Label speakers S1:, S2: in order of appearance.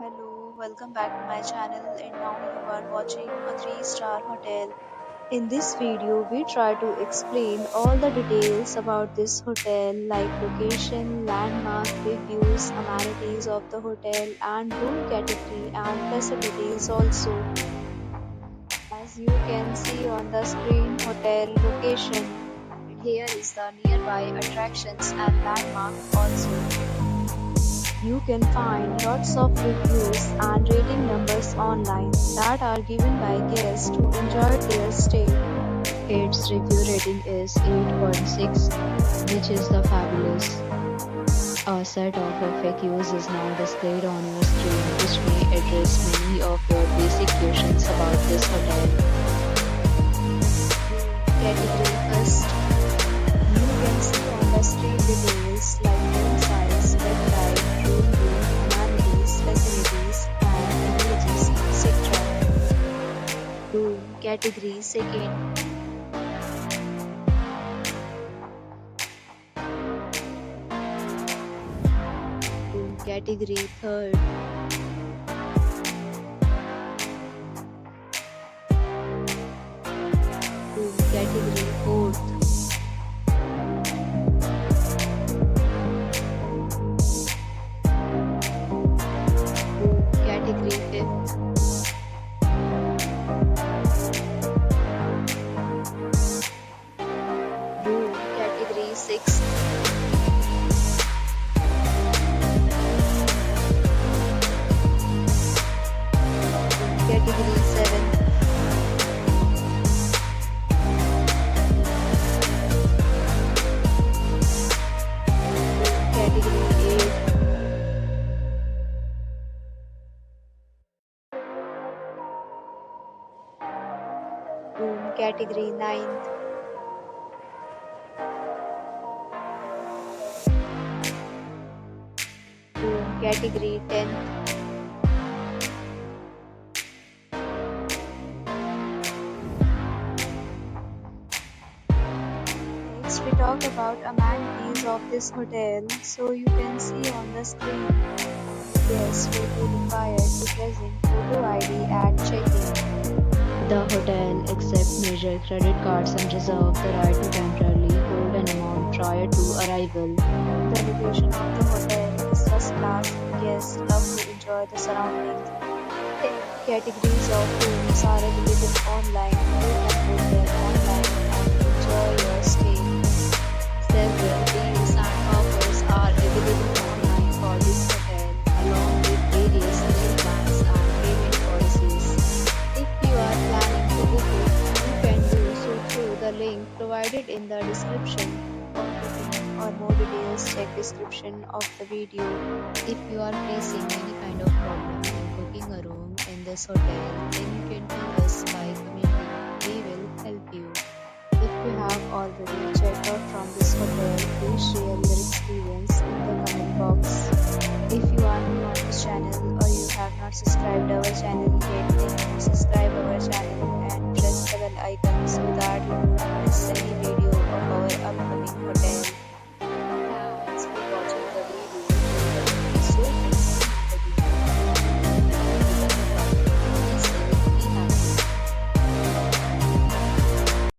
S1: Hello, welcome back to my channel, and now you are watching a 3-star hotel. In this video, we try to explain all the details about this hotel like location, landmark, reviews, amenities of the hotel, and room category and facilities also. As you can see on the screen, hotel location. Here is the nearby attractions and landmark also. You can find lots of reviews and rating numbers online that are given by guests who enjoyed their stay. Its review rating is 8.6, which is the fabulous. A set of FAQs is now displayed on your screen, which may address many of your basic questions about this hotel. Category first. You can see on the screen details like room size, bed type, room name, amenities, facilities, and images, etc. Room category second. Room category third. Room category fourth. Category 5th. Room category 6th. Category 7th. Category 8th. Room category 9th. Room category 10th. Next we talk about amenities of this hotel, so you can see on the screen. Guests will be required to present photo ID at check-in. The hotel accepts major credit cards and reserves the right to temporarily hold an amount prior to arrival. The location of the hotel is first class and guests love to enjoy the surroundings. 10 categories of rooms are available online. You can book them online and enjoy your stay. Several deals and offers are available online for this hotel, along with various meal plans and payment policies. If you are planning to book it, you can do so through the link provided in the description. For booking or more details, check description of the video. If you are facing any kind of problem in booking a room in this hotel, then you can tell us by commenting. We will help you. If you have already checked out from this hotel, please share your experience in the comment box. If you are new on this channel or you have not subscribed our channel yet, then subscribe our channel and press the bell icon so that you do not miss any video.